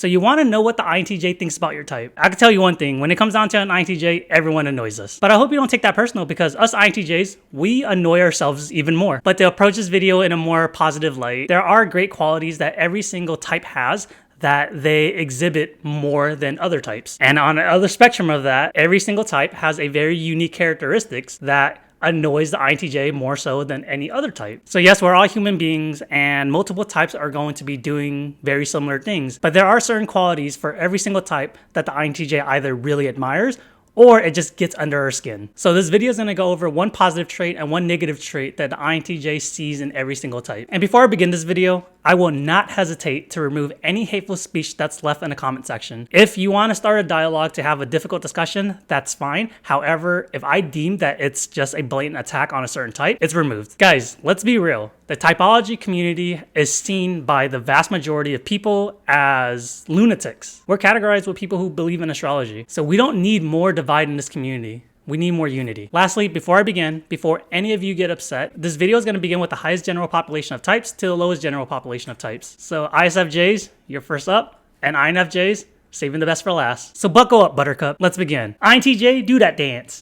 So you want to know what the INTJ thinks about your type. I can tell you one thing, when it comes down to an INTJ, everyone annoys us. But I hope you don't take that personal, because us INTJs, we annoy ourselves even more. But to approach this video in a more positive light, there are great qualities that every single type has that they exhibit more than other types. And on the other spectrum of that, every single type has a very unique characteristics that annoys the INTJ more so than any other type. So yes, we're all human beings and multiple types are going to be doing very similar things, but there are certain qualities for every single type that the INTJ either really admires or it just gets under our skin. So this video is going to go over one positive trait and one negative trait that the INTJ sees in every single type. And before I begin this video, I will not hesitate to remove any hateful speech that's left in the comment section. If you want to start a dialogue to have a difficult discussion, that's fine. However, if I deem that it's just a blatant attack on a certain type, it's removed. Guys, let's be real. The typology community is seen by the vast majority of people as lunatics. We're categorized with people who believe in astrology. So we don't need more divide in this community. We need more unity. Lastly, before I begin, before any of you get upset, this video is going to begin with the highest general population of types to the lowest general population of types. So ISFJs, you're first up, and INFJs, saving the best for last. So buckle up, Buttercup. Let's begin. INTJ, do that dance.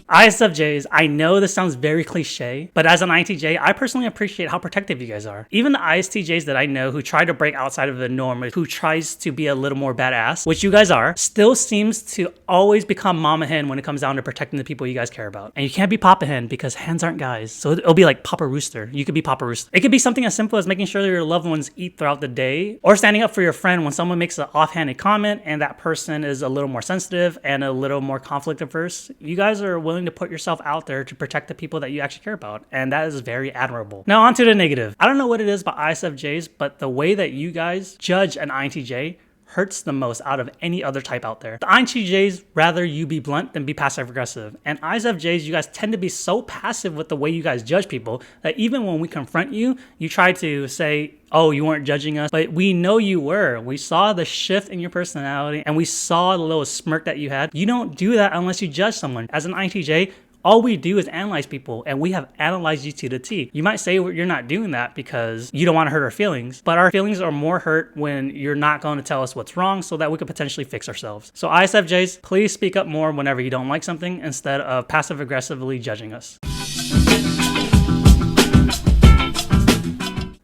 ISFJs, I know this sounds very cliche, but as an INTJ, I personally appreciate how protective you guys are. Even the ISTJs that I know who try to break outside of the norm, who tries to be a little more badass, which you guys are, still seems to always become mama hen when it comes down to protecting the people you guys care about. And you can't be papa hen because hens aren't guys. So it'll be like Papa Rooster. You could be Papa Rooster. It could be something as simple as making sure that your loved ones eat throughout the day, or standing up for your friend when someone makes an offhanded comment and that person is a little more sensitive and a little more conflict averse. You guys are willing to put yourself out there to protect the people that you actually care about, and that is very admirable. Now on to the negative. I don't know what it is about ISFJs, but the way that you guys judge an INTJ hurts the most out of any other type out there. The INTJs rather you be blunt than be passive aggressive, and ISFJs, you guys tend to be so passive with the way you guys judge people that even when we confront you, you try to say, oh, you weren't judging us, but we know you were. We saw the shift in your personality and we saw the little smirk that you had. You don't do that unless you judge someone. As an INTJ, all we do is analyze people, and we have analyzed you to the T. You might say you're not doing that because you don't want to hurt our feelings, but our feelings are more hurt when you're not going to tell us what's wrong so that we could potentially fix ourselves. So ISFJs, please speak up more whenever you don't like something instead of passive aggressively judging us.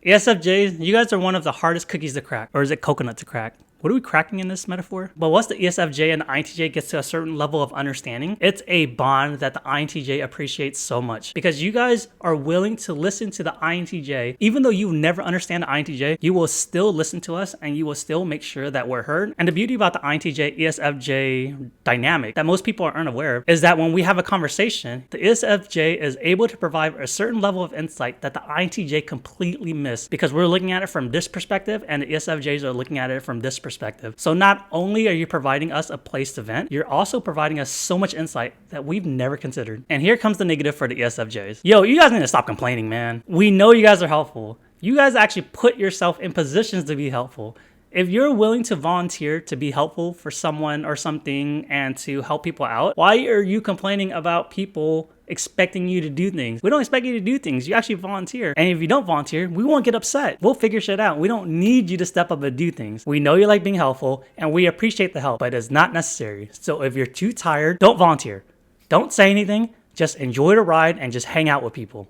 ESFJs, you guys are one of the hardest cookies to crack, or is it coconut to crack? What are we cracking in this metaphor? But once the ESFJ and the INTJ gets to a certain level of understanding, it's a bond that the INTJ appreciates so much, because you guys are willing to listen to the INTJ. Even though you never understand the INTJ, you will still listen to us and you will still make sure that we're heard. And the beauty about the INTJ ESFJ dynamic that most people aren't aware of is that when we have a conversation, the ESFJ is able to provide a certain level of insight that the INTJ completely missed, because we're looking at it from this perspective and the ESFJs are looking at it from this perspective. So not only are you providing us a place to vent, you're also providing us so much insight that we've never considered. And here comes the negative for the ESFJs. Yo, you guys need to stop complaining, man. We know you guys are helpful. You guys actually put yourself in positions to be helpful. If you're willing to volunteer to be helpful for someone or something and to help people out, why are you complaining about people expecting you to do things? We don't expect you to do things. You actually volunteer. And if you don't volunteer, we won't get upset. We'll figure shit out. We don't need you to step up and do things. We know you like being helpful and we appreciate the help, but it's not necessary. So if you're too tired, don't volunteer. Don't say anything. Just enjoy the ride and just hang out with people.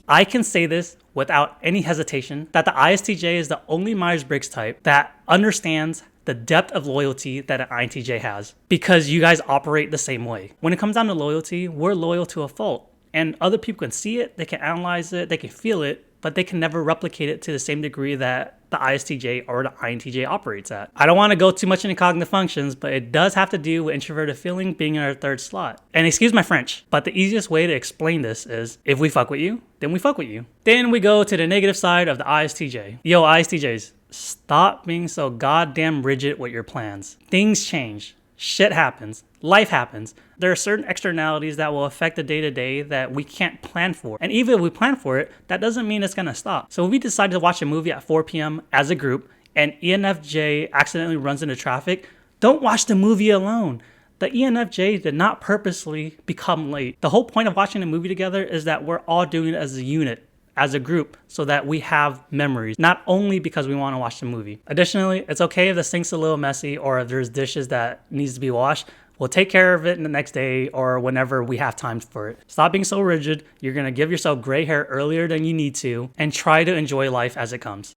I can say this without any hesitation that the ISTJ is the only Myers-Briggs type that understands the depth of loyalty that an INTJ has, because you guys operate the same way. When it comes down to loyalty, we're loyal to a fault, and other people can see it, they can analyze it, they can feel it, but they can never replicate it to the same degree that the ISTJ or the INTJ operates at. I don't want to go too much into cognitive functions, but it does have to do with introverted feeling being in our third slot. And excuse my French, but the easiest way to explain this is if we fuck with you, then we fuck with you. Then we go to the negative side of the ISTJ. Yo, ISTJs, stop being so goddamn rigid with your plans. Things change. Shit happens. Life happens. There are certain externalities that will affect the day-to-day that we can't plan for. And even if we plan for it, that doesn't mean it's gonna stop. So if we decide to watch a movie at 4 p.m. as a group and ENFJ accidentally runs into traffic, don't watch the movie alone. The ENFJ did not purposely become late. The whole point of watching a movie together is that we're all doing it as a unit, as a group, so that we have memories, not only because we want to watch the movie. Additionally, it's okay if the sink's a little messy or if there's dishes that needs to be washed. We'll take care of it in the next day or whenever we have time for it. Stop being so rigid. You're going to give yourself gray hair earlier than you need to, and try to enjoy life as it comes.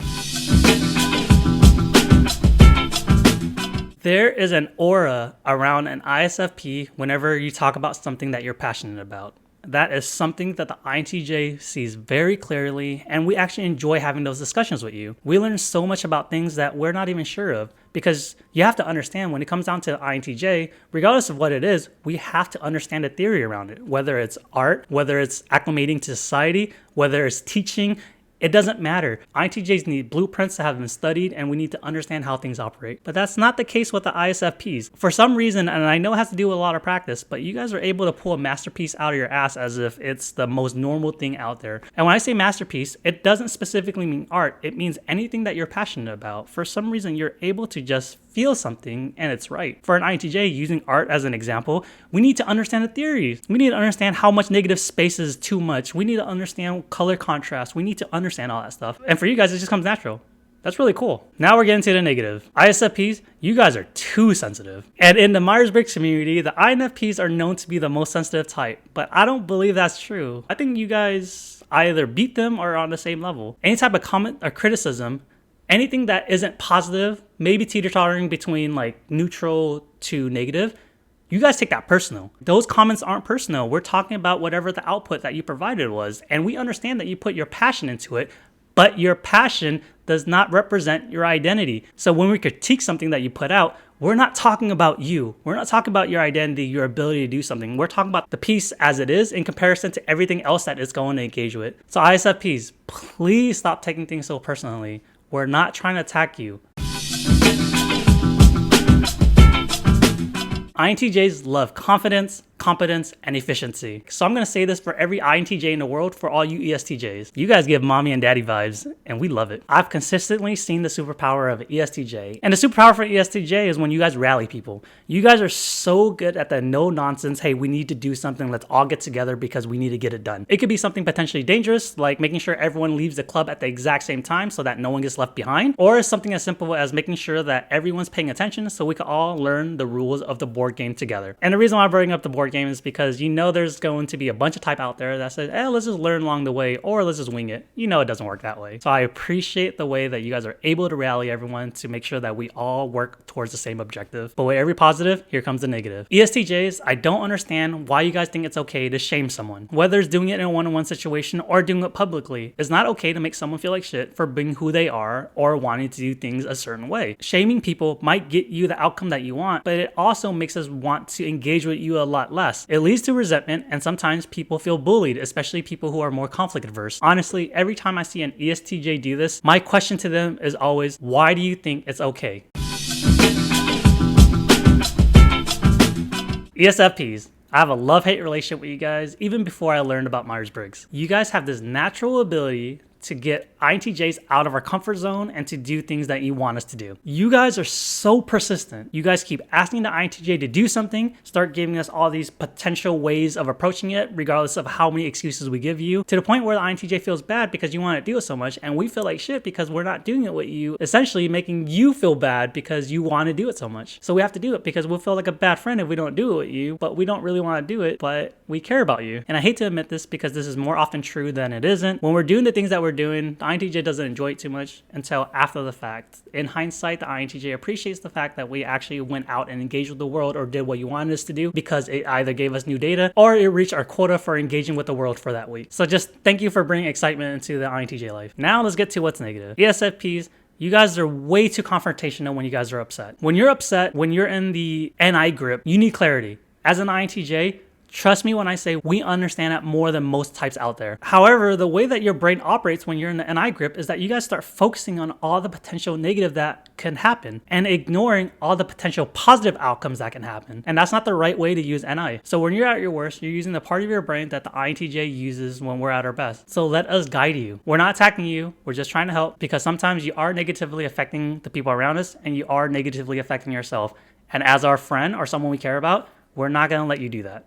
There is an aura around an ISFP whenever you talk about something that you're passionate about. That is something that the INTJ sees very clearly, and we actually enjoy having those discussions with you. We learn so much about things that we're not even sure of, because you have to understand when it comes down to INTJ, regardless of what it is, we have to understand the theory around it. Whether it's art, whether it's acclimating to society, whether it's teaching, it doesn't matter. INTJs need blueprints that have been studied, and we need to understand how things operate. But that's not the case with the ISFPs. For some reason, and I know it has to do with a lot of practice, but you guys are able to pull a masterpiece out of your ass as if it's the most normal thing out there. And when I say masterpiece, it doesn't specifically mean art. It means anything that you're passionate about. For some reason, you're able to just feel something and it's right. For an INTJ, using art as an example, we need to understand the theories. We need to understand how much negative space is too much. We need to understand color contrast. We need to understand all that stuff. And for you guys, it just comes natural. That's really cool. Now we're getting to the negative. ISFPs, you guys are too sensitive. And in the Myers-Briggs community, the INFPs are known to be the most sensitive type, but I don't believe that's true. I think you guys either beat them or are on the same level. Any type of comment or criticism, anything that isn't positive, maybe teeter-tottering between like neutral to negative, you guys take that personal. Those comments aren't personal. We're talking about whatever the output that you provided was. And we understand that you put your passion into it, but your passion does not represent your identity. So when we critique something that you put out, we're not talking about you. We're not talking about your identity, your ability to do something. We're talking about the piece as it is in comparison to everything else that it's going to engage with. So ISFPs, please stop taking things so personally. We're not trying to attack you. INTJs love confidence, competence, and efficiency. So I'm going to say this for every INTJ in the world, for all you ESTJs. You guys give mommy and daddy vibes, and we love it. I've consistently seen the superpower of ESTJ. And the superpower for ESTJ is when you guys rally people. You guys are so good at the no nonsense, hey, we need to do something, let's all get together because we need to get it done. It could be something potentially dangerous, like making sure everyone leaves the club at the exact same time so that no one gets left behind. Or something as simple as making sure that everyone's paying attention so we can all learn the rules of the board game together. And the reason why I bring up the board game is because you know there's going to be a bunch of type out there that says, let's just learn along the way, or let's just wing it. You know it doesn't work that way. So I appreciate the way that you guys are able to rally everyone to make sure that we all work towards the same objective. But with every positive, here comes the negative. ESTJs, I don't understand why you guys think it's okay to shame someone. Whether it's doing it in a one-on-one situation or doing it publicly, it's not okay to make someone feel like shit for being who they are or wanting to do things a certain way. Shaming people might get you the outcome that you want, but it also makes us want to engage with you a lot less. It leads to resentment, and sometimes people feel bullied, especially people who are more conflict averse. Honestly, every time I see an ESTJ do this, my question to them is always, why do you think it's okay? ESFPs. I have a love-hate relationship with you guys even before I learned about Myers-Briggs. You guys have this natural ability to get INTJs out of our comfort zone and to do things that you want us to do. You guys are so persistent. You guys keep asking the INTJ to do something, start giving us all these potential ways of approaching it, regardless of how many excuses we give you, to the point where the INTJ feels bad because you want to do it so much, and we feel like shit because we're not doing it with you, essentially making you feel bad because you want to do it so much. So we have to do it because we'll feel like a bad friend if we don't do it with you, but we don't really want to do it, but we care about you. And I hate to admit this because this is more often true than it isn't. When we're doing the things that we're doing, the INTJ doesn't enjoy it too much until after the fact. In hindsight, the INTJ appreciates the fact that we actually went out and engaged with the world or did what you wanted us to do because it either gave us new data or it reached our quota for engaging with the world for that week. So just thank you for bringing excitement into the INTJ life. Now let's get to what's negative. ESFPs, you guys are way too confrontational when you guys are upset. When you're upset, when you're in the NI grip, you need clarity. As an INTJ, trust me when I say we understand that more than most types out there. However, the way that your brain operates when you're in the NI grip is that you guys start focusing on all the potential negative that can happen and ignoring all the potential positive outcomes that can happen. And that's not the right way to use NI. So when you're at your worst, you're using the part of your brain that the INTJ uses when we're at our best. So let us guide you. We're not attacking you. We're just trying to help because sometimes you are negatively affecting the people around us and you are negatively affecting yourself. And as our friend or someone we care about, We're not gonna let you do that.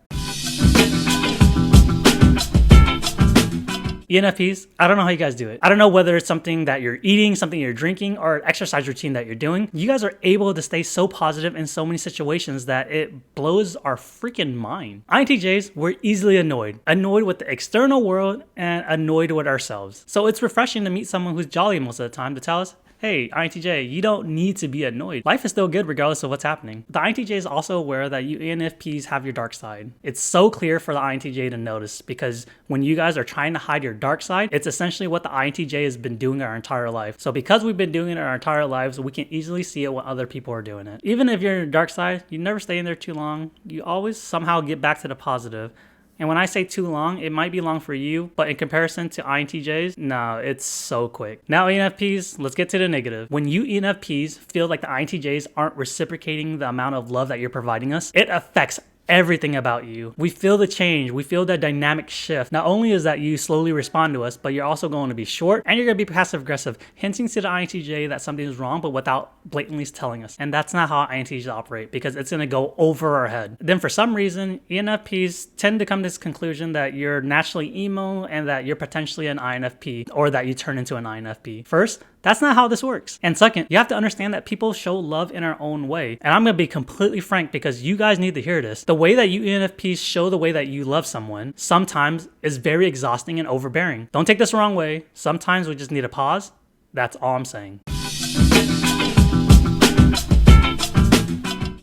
ENFPs, I don't know how you guys do it. I don't know whether it's something that you're eating, something you're drinking, or an exercise routine that you're doing. You guys are able to stay so positive in so many situations that it blows our freaking mind. INTJs, we're easily annoyed. Annoyed with the external world and annoyed with ourselves. So it's refreshing to meet someone who's jolly most of the time to tell us, hey, INTJ, you don't need to be annoyed. Life is still good regardless of what's happening. The INTJ is also aware that you ENFPs have your dark side. It's so clear for the INTJ to notice because when you guys are trying to hide your dark side, it's essentially what the INTJ has been doing our entire life. So because we've been doing it our entire lives, we can easily see it when other people are doing it. Even if you're in your dark side, you never stay in there too long. You always somehow get back to the positive. And when I say too long, it might be long for you, but in comparison to INTJs, no, it's so quick. Now ENFPs, let's get to the negative. When you ENFPs feel like the INTJs aren't reciprocating the amount of love that you're providing us, it affects everything about you. We feel the change. We feel the dynamic shift. Not only is that you slowly respond to us, but you're also going to be short and you're going to be passive aggressive, hinting to the INTJ that something is wrong, but without blatantly telling us. And that's not how INTJs operate because it's going to go over our head. Then for some reason, ENFPs tend to come to this conclusion that you're naturally emo and that you're potentially an INFP or that you turn into an INFP. First, that's not how this works. And second, you have to understand that people show love in our own way. And I'm going to be completely frank because you guys need to hear this. The way that you ENFPs show the way that you love someone sometimes is very exhausting and overbearing. Don't take this the wrong way. Sometimes we just need a pause. That's all I'm saying.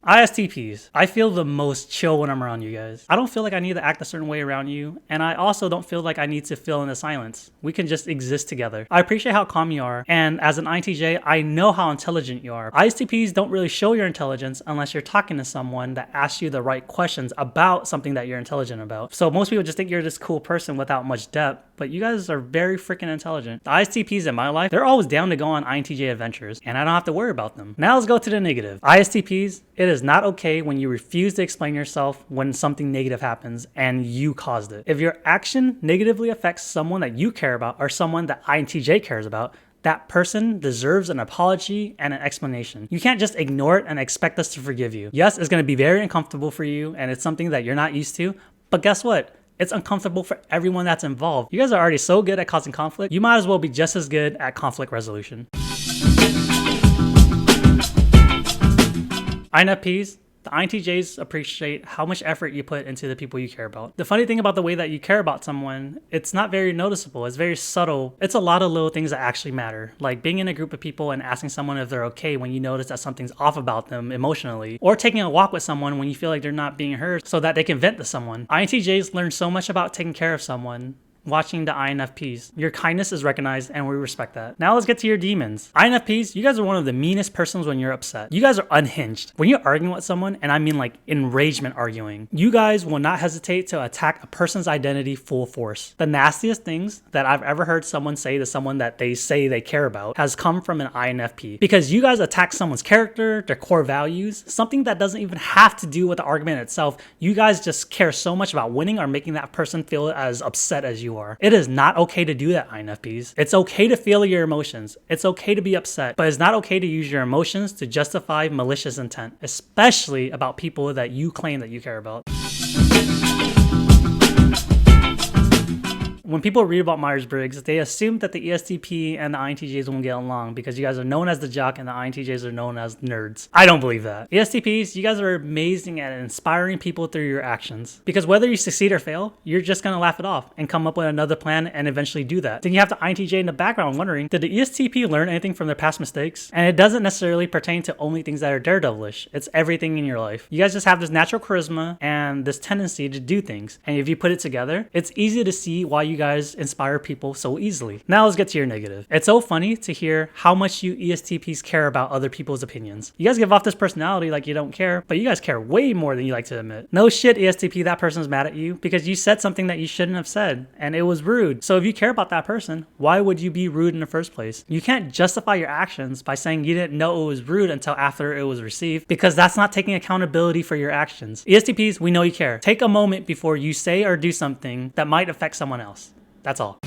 ISTPs, I feel the most chill when I'm around you guys. I don't feel like I need to act a certain way around you, and I also don't feel like I need to fill in the silence. We can just exist together. I appreciate how calm you are, and as an INTJ, I know how intelligent you are. ISTPs don't really show your intelligence unless you're talking to someone that asks you the right questions about something that you're intelligent about. So most people just think you're this cool person without much depth, but you guys are very freaking intelligent. The ISTPs in my life, they're always down to go on INTJ adventures, and I don't have to worry about them. Now let's go to the negative. ISTPs, it is not okay when you refuse to explain yourself when something negative happens and you caused it. If your action negatively affects someone that you care about or someone that INTJ cares about, that person deserves an apology and an explanation. You can't just ignore it and expect us to forgive you. Yes, it's going to be very uncomfortable for you and it's something that you're not used to, but guess what? It's uncomfortable for everyone that's involved. You guys are already so good at causing conflict, you might as well be just as good at conflict resolution. INFPs, the INTJs appreciate how much effort you put into the people you care about. The funny thing about the way that you care about someone, it's not very noticeable. It's very subtle. It's a lot of little things that actually matter. Like being in a group of people and asking someone if they're okay when you notice that something's off about them emotionally. Or taking a walk with someone when you feel like they're not being heard so that they can vent to someone. INTJs learn so much about taking care of someone. Watching the INFPs. Your kindness is recognized and we respect that. Now let's get to your demons. INFPs, you guys are one of the meanest persons when you're upset. You guys are unhinged. When you're arguing with someone, and I mean like enragement arguing, you guys will not hesitate to attack a person's identity full force. The nastiest things that I've ever heard someone say to someone that they say they care about has come from an INFP. Because you guys attack someone's character, their core values, something that doesn't even have to do with the argument itself. You guys just care so much about winning or making that person feel as upset as you are. It is not okay to do that, INFPs. It's okay to feel your emotions. It's okay to be upset, but it's not okay to use your emotions to justify malicious intent, especially about people that you claim that you care about. When people read about Myers-Briggs, they assume that the ESTP and the INTJs won't get along because you guys are known as the jock and the INTJs are known as nerds. I don't believe that. ESTPs, you guys are amazing at inspiring people through your actions. Because whether you succeed or fail, you're just going to laugh it off and come up with another plan and eventually do that. Then you have the INTJ in the background wondering, did the ESTP learn anything from their past mistakes? And it doesn't necessarily pertain to only things that are daredevilish. It's everything in your life. You guys just have this natural charisma and this tendency to do things. And if you put it together, it's easy to see why you guys inspire people so easily. Now let's get to your negative. It's so funny to hear how much you ESTPs care about other people's opinions. You guys give off this personality like you don't care, but you guys care way more than you like to admit. No shit, ESTP, that person's mad at you because you said something that you shouldn't have said and it was rude. So if you care about that person, why would you be rude in the first place? You can't justify your actions by saying you didn't know it was rude until after it was received because that's not taking accountability for your actions. ESTPs, we know you care. Take a moment before you say or do something that might affect someone else. That's all.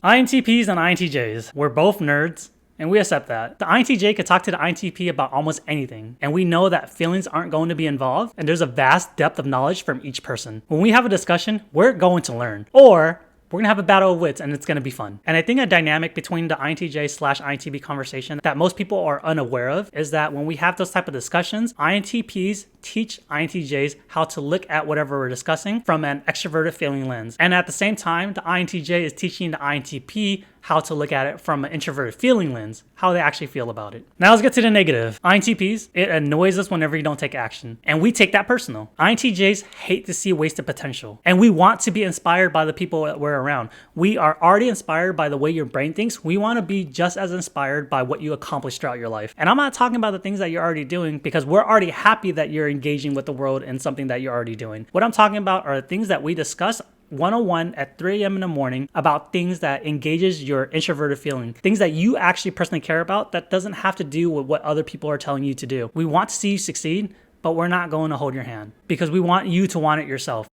INTPs and INTJs, we're both nerds. and we accept that. The INTJ could talk to the INTP about almost anything, and we know that feelings aren't going to be involved, and there's a vast depth of knowledge from each person. When we have a discussion, we're going to learn, or we're gonna have a battle of wits and it's gonna be fun. And I think a dynamic between the INTJ/INTP conversation that most people are unaware of is that when we have those type of discussions, INTPs teach INTJs how to look at whatever we're discussing from an extroverted feeling lens. And at the same time, the INTJ is teaching the INTP how to look at it from an introverted feeling lens, how they actually feel about it. Now let's get to the negative. INTPs, it annoys us whenever you don't take action, and we take that personal. INTJs hate to see wasted potential, and we want to be inspired by the people that we're around. We are already inspired by the way your brain thinks. We want to be just as inspired by what you accomplish throughout your life. And I'm not talking about the things that you're already doing, because we're already happy that you're engaging with the world in something that you're already doing. What I'm talking about are the things that we discuss 101 at 3 a.m. in the morning about things that engages your introverted feeling, things that you actually personally care about that doesn't have to do with what other people are telling you to do. We want to see you succeed, but we're not going to hold your hand because we want you to want it yourself.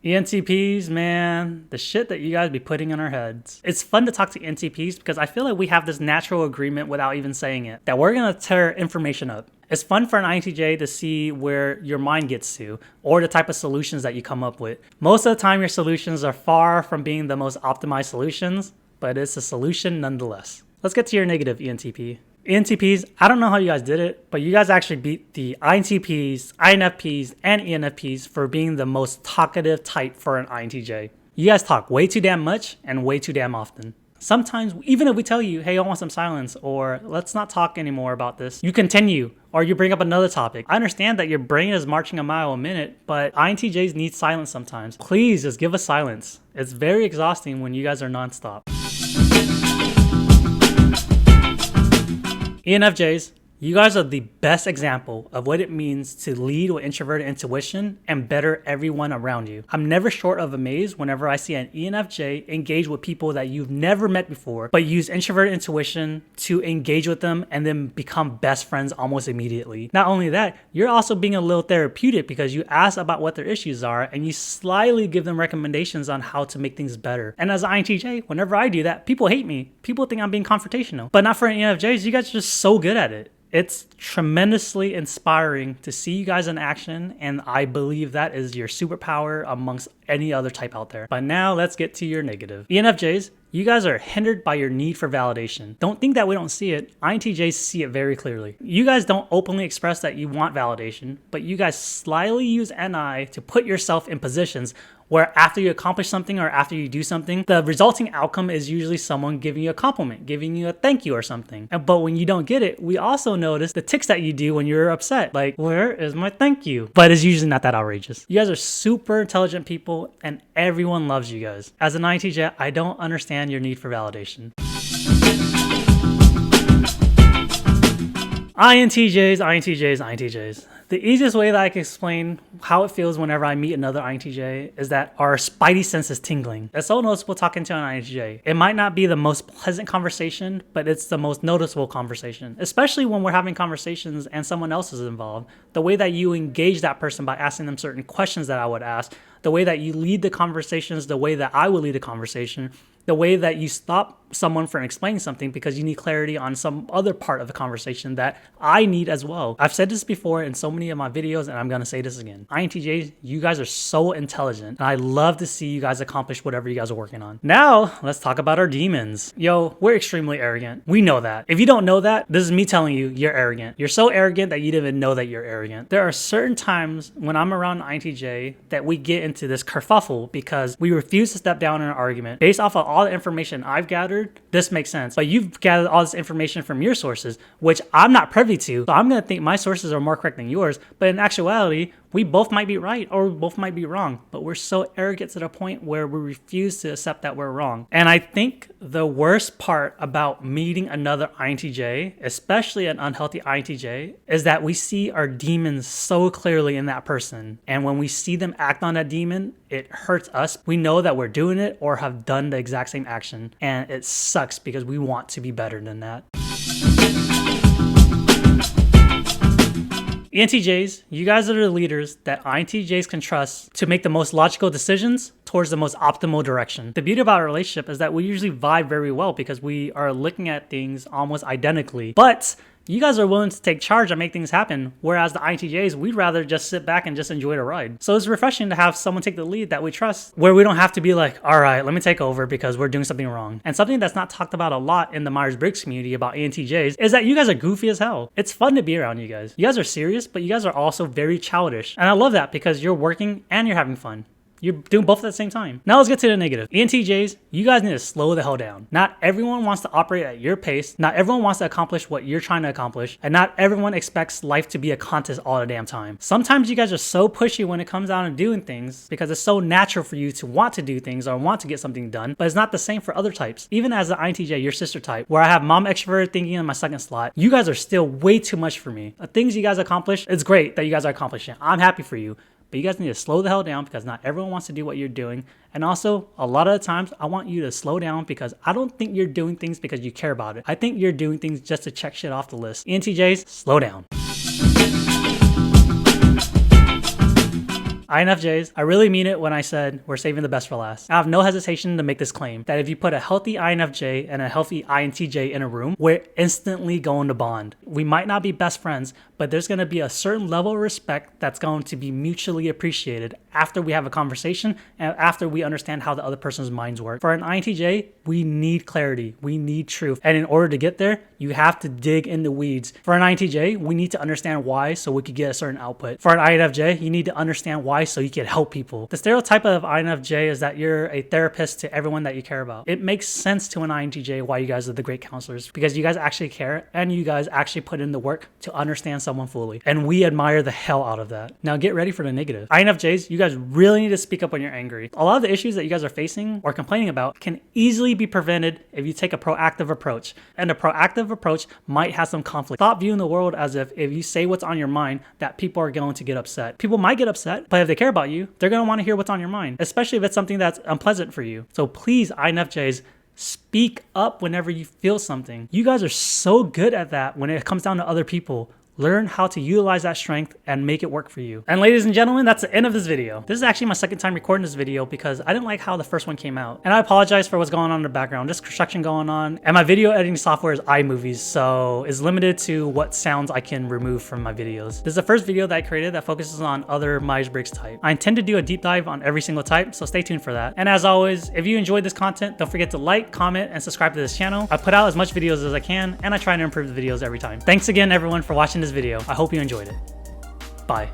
ENTPs, man, the shit that you guys be putting in our heads. It's fun to talk to ENTPs because I feel like we have this natural agreement without even saying it, that we're gonna tear information up. It's fun for an INTJ to see where your mind gets to or the type of solutions that you come up with. Most of the time, your solutions are far from being the most optimized solutions, but it's a solution nonetheless. Let's get to your negative, ENTP. ENTPs, I don't know how you guys did it, but you guys actually beat the INTPs, INFPs, and ENFPs for being the most talkative type for an INTJ. You guys talk way too damn much and way too damn often. Sometimes, even if we tell you, hey, I want some silence, or let's not talk anymore about this, you continue, or you bring up another topic. I understand that your brain is marching a mile a minute, but INTJs need silence sometimes. Please just give us silence. It's very exhausting when you guys are nonstop. ENFJs, you guys are the best example of what it means to lead with introverted intuition and better everyone around you. I'm never short of amazed whenever I see an ENFJ engage with people that you've never met before, but use introverted intuition to engage with them and then become best friends almost immediately. Not only that, you're also being a little therapeutic because you ask about what their issues are and you slyly give them recommendations on how to make things better. And as an INTJ, whenever I do that, people hate me. People think I'm being confrontational. But not for ENFJs, you guys are just so good at it. It's tremendously inspiring to see you guys in action, and I believe that is your superpower amongst any other type out there. But now let's get to your negative. ENFJs, you guys are hindered by your need for validation. Don't think that we don't see it. INTJs see it very clearly. You guys don't openly express that you want validation, but you guys slyly use NI to put yourself in positions where after you accomplish something or after you do something, the resulting outcome is usually someone giving you a compliment, giving you a thank you or something. But when you don't get it, we also notice the tics that you do when you're upset. Like, where is my thank you? But it's usually not that outrageous. You guys are super intelligent people and everyone loves you guys. As an INTJ, I don't understand your need for validation. INTJs. The easiest way that I can explain how it feels whenever I meet another INTJ is that our spidey sense is tingling. It's so noticeable talking to an INTJ. It might not be the most pleasant conversation, but it's the most noticeable conversation, especially when we're having conversations and someone else is involved. The way that you engage that person by asking them certain questions that I would ask, the way that you lead the conversations, the way that I would lead a conversation, the way that you stop someone from explaining something because you need clarity on some other part of the conversation that I need as well. I've said this before in so many of my videos and I'm going to say this again. INTJs, you guys are so intelligent and I love to see you guys accomplish whatever you guys are working on. Now, let's talk about our demons. Yo, we're extremely arrogant. We know that. If you don't know that, this is me telling you, you're arrogant. You're so arrogant that you didn't even know that you're arrogant. There are certain times when I'm around INTJ that we get into this kerfuffle because we refuse to step down in an argument based off of all the information I've gathered. This makes sense, but you've gathered all this information from your sources, which I'm not privy to, so I'm going to think my sources are more correct than yours, but in actuality, we both might be right or we both might be wrong, but we're so arrogant to the point where we refuse to accept that we're wrong. And I think the worst part about meeting another INTJ, especially an unhealthy INTJ, is that we see our demons so clearly in that person. And when we see them act on that demon, it hurts us. We know that we're doing it or have done the exact same action. And it sucks because we want to be better than that. ENTJs, you guys are the leaders that INTJs can trust to make the most logical decisions towards the most optimal direction. The beauty about our relationship is that we usually vibe very well because we are looking at things almost identically. But you guys are willing to take charge and make things happen, whereas the INTJs, we'd rather just sit back and just enjoy the ride. So it's refreshing to have someone take the lead that we trust, where we don't have to be like, all right, let me take over because we're doing something wrong. And something that's not talked about a lot in the Myers-Briggs community about ENTJs is that you guys are goofy as hell. It's fun to be around you guys. You guys are serious, but you guys are also very childish. And I love that because you're working and you're having fun. You're doing both at the same time. Now let's get to the negative. ENTJs, you guys need to slow the hell down. Not everyone wants to operate at your pace. Not everyone wants to accomplish what you're trying to accomplish. And not everyone expects life to be a contest all the damn time. Sometimes you guys are so pushy when it comes down to doing things because it's so natural for you to want to do things or want to get something done, but it's not the same for other types. Even as an INTJ, your sister type, where I have mom extrovert thinking in my second slot, you guys are still way too much for me. The things you guys accomplish, it's great that you guys are accomplishing. I'm happy for you. But you guys need to slow the hell down because not everyone wants to do what you're doing. And also, a lot of the times, I want you to slow down because I don't think you're doing things because you care about it. I think you're doing things just to check shit off the list. ENTJs, slow down. INFJs, I really mean it when I said we're saving the best for last. I have no hesitation to make this claim that if you put a healthy INFJ and a healthy INTJ in a room, we're instantly going to bond. We might not be best friends, but there's going to be a certain level of respect that's going to be mutually appreciated after we have a conversation and after we understand how the other person's minds work. For an INTJ, we need clarity. We need truth. And in order to get there, you have to dig in the weeds. For an INTJ, we need to understand why so we could get a certain output. For an INFJ, you need to understand why so you can help people. The stereotype of INFJ is that you're a therapist to everyone that you care about. It makes sense to an INTJ why you guys are the great counselors because you guys actually care and you guys actually put in the work to understand someone fully. And we admire the hell out of that. Now get ready for the negative. INFJs, you guys really need to speak up when you're angry. A lot of the issues that you guys are facing or complaining about can easily be prevented if you take a proactive approach. And a proactive approach might have some conflict. Stop viewing the world as if you say what's on your mind, that people are going to get upset. People might get upset, but if they care about you, they're going to want to hear what's on your mind, especially if it's something that's unpleasant for you. So please, INFJs, speak up whenever you feel something. You guys are so good at that when it comes down to other people. Learn how to utilize that strength and make it work for you. And ladies and gentlemen, that's the end of this video. This is actually my second time recording this video because I didn't like how the first one came out. And I apologize for what's going on in the background. There's construction going on. And my video editing software is iMovies, so it's limited to what sounds I can remove from my videos. This is the first video that I created that focuses on other Myers-Briggs type. I intend to do a deep dive on every single type, so stay tuned for that. And as always, if you enjoyed this content, don't forget to like, comment, and subscribe to this channel. I put out as much videos as I can, and I try to improve the videos every time. Thanks again, everyone, for watching this video. I hope you enjoyed it. Bye.